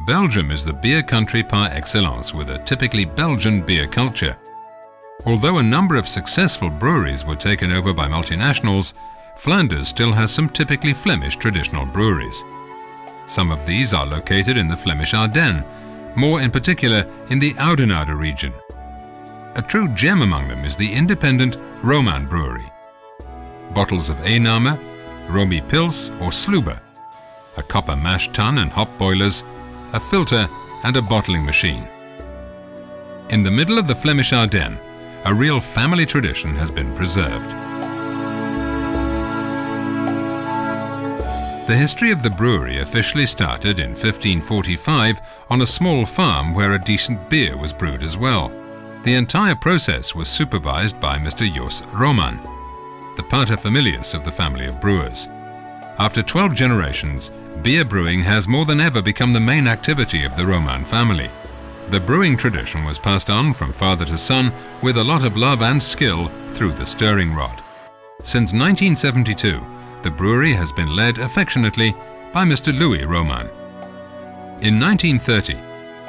Belgium is the beer country par excellence with a typically Belgian beer culture. Although a number of successful breweries were taken over by multinationals, Flanders still has some typically Flemish traditional breweries. Some of these are located in the Flemish Ardennes, more in particular in the Oudenarde region. A true gem among them is the independent Roman Brewery. Bottles of Oudenarde, Romy Pils or Sluber, a copper mash tun and hop boilers, a filter and a bottling machine. In the middle of the Flemish Ardennes, a real family tradition has been preserved. The history of the brewery officially started in 1545 on a small farm where a decent beer was brewed as well. The entire process was supervised by Mr. Jos Roman, the paterfamilias of the family of brewers. After 12 generations, beer brewing has more than ever become the main activity of the Roman family. The brewing tradition was passed on from father to son with a lot of love and skill through the stirring rod. Since 1972, the brewery has been led affectionately by Mr. Louis Roman. In 1930,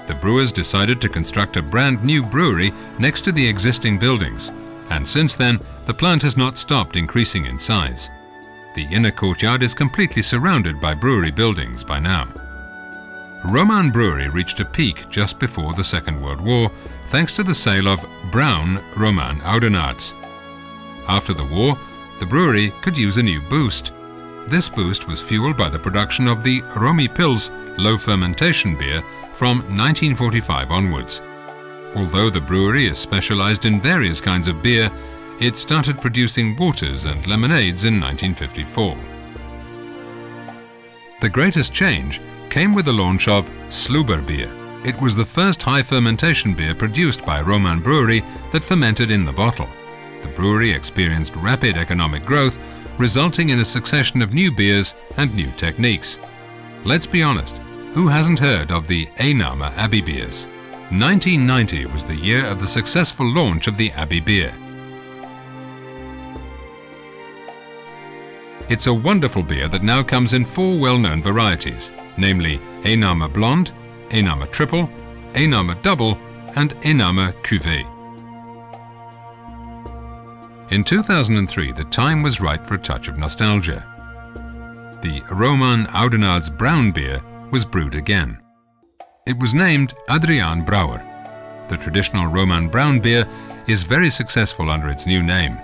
the brewers decided to construct a brand new brewery next to the existing buildings, and since then, the plant has not stopped increasing in size. The inner courtyard is completely surrounded by brewery buildings by now. Roman Brewery reached a peak just before the Second World War thanks to the sale of brown Roman Oudenardes. After the war, the brewery could use a new boost. This boost was fueled by the production of the Romy Pils low fermentation beer from 1945 onwards. Although the brewery is specialized in various kinds of beer, it started producing waters and lemonades in 1954. The greatest change came with the launch of Sluber beer. It was the first high fermentation beer produced by Roman Brewery that fermented in the bottle. The brewery experienced rapid economic growth, resulting in a succession of new beers and new techniques. Let's be honest, who hasn't heard of the Oudenarde Abbey beers? 1990 was the year of the successful launch of the Abbey beer. It's a wonderful beer that now comes in 4 well-known varieties, namely Oudenarde Blonde, Oudenarde Triple, Oudenarde Double and Oudenarde Cuvée. In 2003, the time was right for a touch of nostalgia. The Roman Oudenarde's brown beer was brewed again. It was named Adriaan Brouwer. The traditional Roman brown beer is very successful under its new name.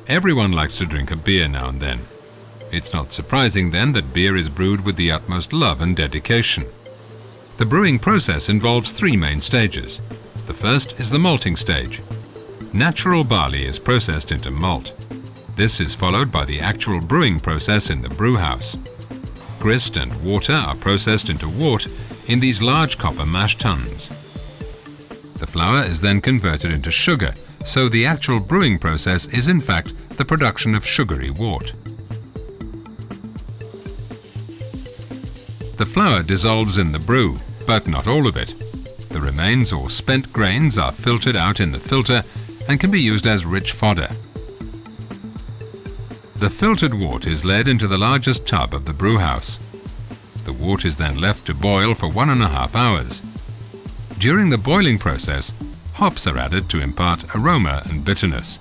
Everyone likes to drink a beer now and then. It's not surprising then that beer is brewed with the utmost love and dedication. The brewing process involves 3 main stages. The first is the malting stage. Natural barley is processed into malt. This is followed by the actual brewing process in the brew house. Grist and water are processed into wort in these large copper mash tuns. The flour is then converted into sugar, so the actual brewing process is in fact the production of sugary wort. The flour dissolves in the brew, but not all of it. The remains or spent grains are filtered out in the filter and can be used as rich fodder. The filtered wort is led into the largest tub of the brew house. The wort is then left to boil for 1.5 hours. During the boiling process, hops are added to impart aroma and bitterness.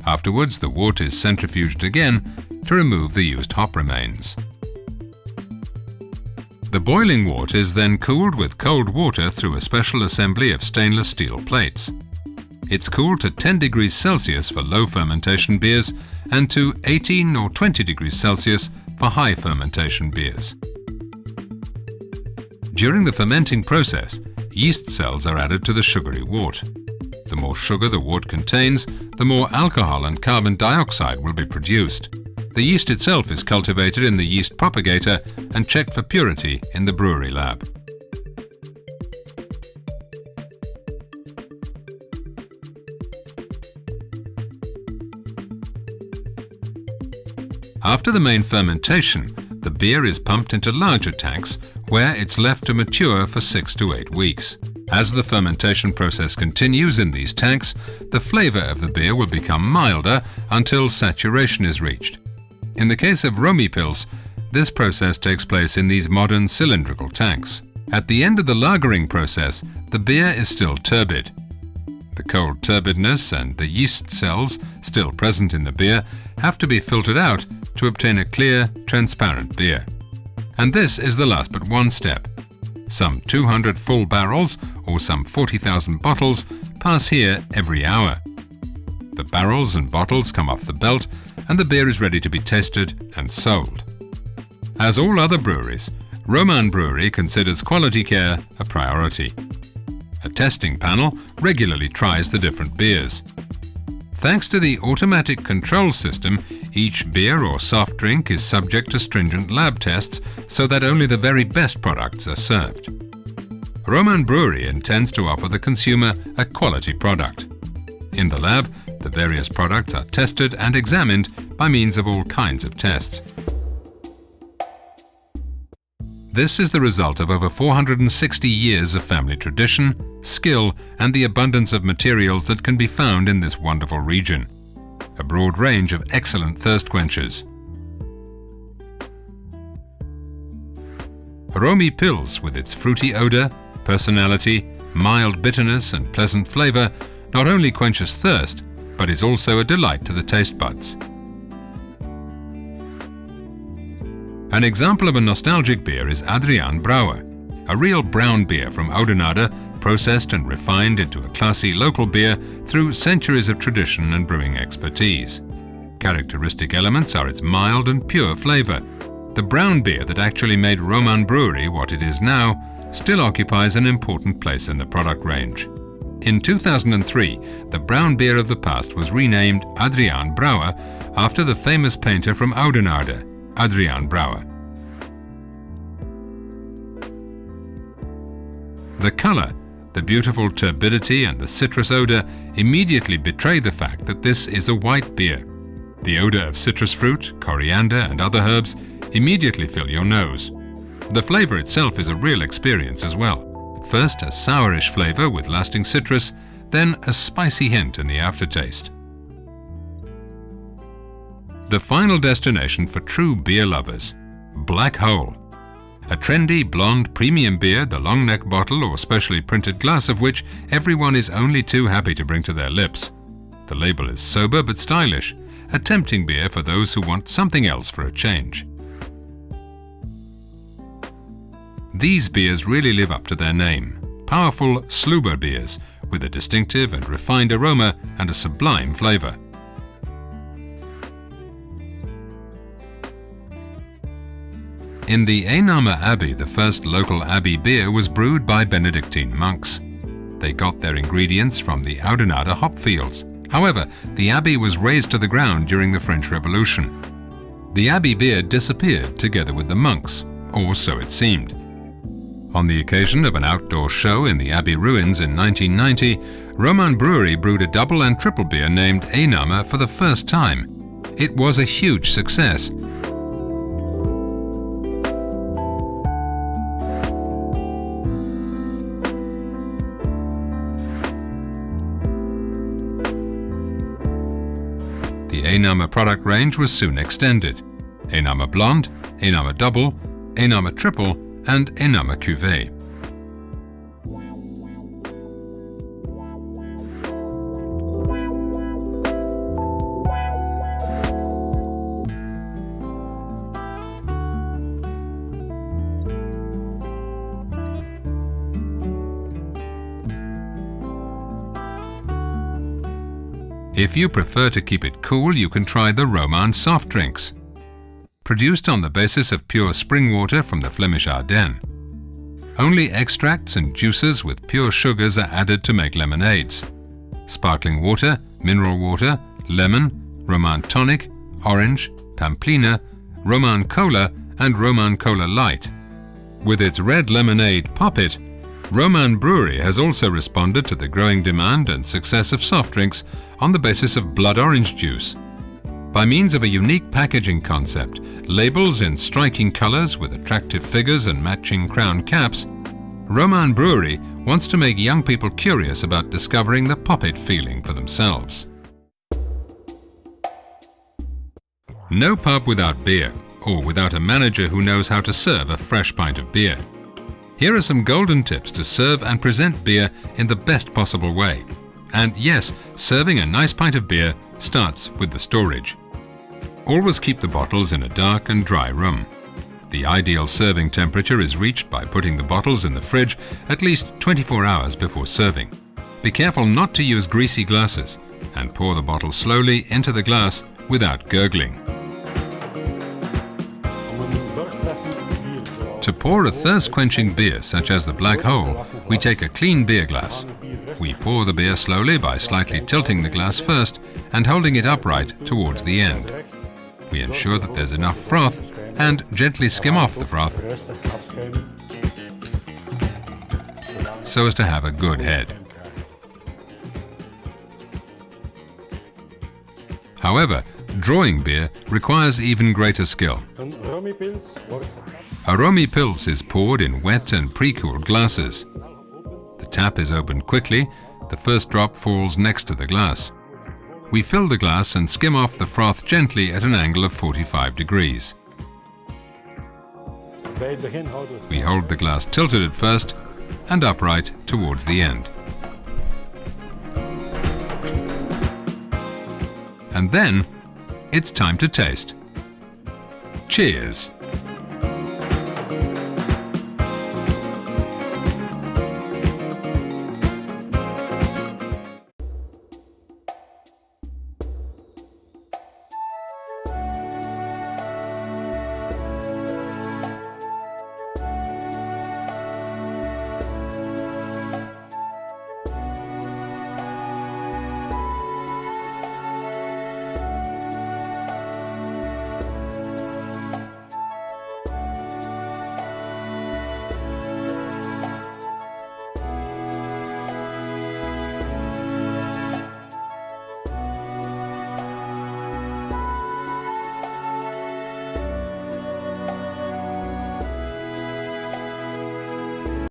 Afterwards, the wort is centrifuged again to remove the used hop remains. The boiling wort is then cooled with cold water through a special assembly of stainless steel plates. It's cooled to 10 degrees Celsius for low fermentation beers and to 18 or 20 degrees Celsius for high fermentation beers. During the fermenting process, yeast cells are added to the sugary wort. The more sugar the wort contains, the more alcohol and carbon dioxide will be produced. The yeast itself is cultivated in the yeast propagator and checked for purity in the brewery lab. After the main fermentation, the beer is pumped into larger tanks where it's left to mature for 6 to 8 weeks. As the fermentation process continues in these tanks, the flavor of the beer will become milder until saturation is reached. In the case of Romy Pils, this process takes place in these modern cylindrical tanks. At the end of the lagering process, the beer is still turbid. The cold turbidness and the yeast cells still present in the beer have to be filtered out to obtain a clear, transparent beer. And this is the last but one step. Some 200 full barrels, or some 40,000 bottles, pass here every hour. The barrels and bottles come off the belt, and the beer is ready to be tasted and sold. As all other breweries, Roman Brewery considers quality care a priority. A testing panel regularly tries the different beers. Thanks to the automatic control system, each beer or soft drink is subject to stringent lab tests so that only the very best products are served. Roman Brewery intends to offer the consumer a quality product. In the lab, the various products are tested and examined by means of all kinds of tests. This is the result of over 460 years of family tradition, skill, and the abundance of materials that can be found in this wonderful region. A broad range of excellent thirst quenchers. Romy Pils, with its fruity odor, personality, mild bitterness, and pleasant flavor, not only quenches thirst, but is also a delight to the taste buds. An example of a nostalgic beer is Adrian Brouwer, a real brown beer from Oudenarde, processed and refined into a classy local beer through centuries of tradition and brewing expertise. Characteristic elements are its mild and pure flavor. The brown beer that actually made Roman Brewery what it is now still occupies an important place in the product range. In 2003, the brown beer of the past was renamed Adrian Brouwer after the famous painter from Oudenarde, Adrian Brouwer. The color, the beautiful turbidity and the citrus odor immediately betray the fact that this is a white beer. The odor of citrus fruit, coriander and other herbs immediately fill your nose. The flavor itself is a real experience as well. First a sourish flavor with lasting citrus, then a spicy hint in the aftertaste. The final destination for true beer lovers, Black Hole. A trendy, blonde, premium beer, the long neck bottle or specially printed glass of which everyone is only too happy to bring to their lips. The label is sober but stylish, a tempting beer for those who want something else for a change. These beers really live up to their name. Powerful Sluber beers with a distinctive and refined aroma and a sublime flavor. In the Oudenarde Abbey, the first local abbey beer was brewed by Benedictine monks. They got their ingredients from the Oudenarde hop fields. However, the abbey was razed to the ground during the French Revolution. The abbey beer disappeared together with the monks, or so it seemed. On the occasion of an outdoor show in the abbey ruins in 1990, Roman Brewery brewed a double and triple beer named Oudenarde for the first time. It was a huge success. The Oudenarde product range was soon extended. Oudenarde Blonde, Oudenarde Double, Oudenarde Triple, and Oudenarde Cuvée. If you prefer to keep it cool, you can try the Roman soft drinks. Produced on the basis of pure spring water from the Flemish Ardennes. Only extracts and juices with pure sugars are added to make lemonades. Sparkling water, mineral water, lemon, Roman tonic, orange, Pamplina, Roman Cola and Roman Cola Light. With its red lemonade Pop It, Roman Brewery has also responded to the growing demand and success of soft drinks on the basis of blood orange juice. By means of a unique packaging concept, labels in striking colors with attractive figures and matching crown caps, Roman Brewery wants to make young people curious about discovering the Pop It feeling for themselves. No pub without beer, or without a manager who knows how to serve a fresh pint of beer. Here are some golden tips to serve and present beer in the best possible way. And yes, serving a nice pint of beer starts with the storage. Always keep the bottles in a dark and dry room. The ideal serving temperature is reached by putting the bottles in the fridge at least 24 hours before serving. Be careful not to use greasy glasses and pour the bottle slowly into the glass without gurgling. To pour a thirst-quenching beer such as the Black Hole, we take a clean beer glass. We pour the beer slowly by slightly tilting the glass first and holding it upright towards the end. We ensure that there's enough froth and gently skim off the froth so as to have a good head. However, drawing beer requires even greater skill. A Romy Pils is poured in wet and pre-cooled glasses. The tap is opened quickly, the first drop falls next to the glass. We fill the glass and skim off the froth gently at an angle of 45 degrees. We hold the glass tilted at first and upright towards the end. And then it's time to taste. Cheers!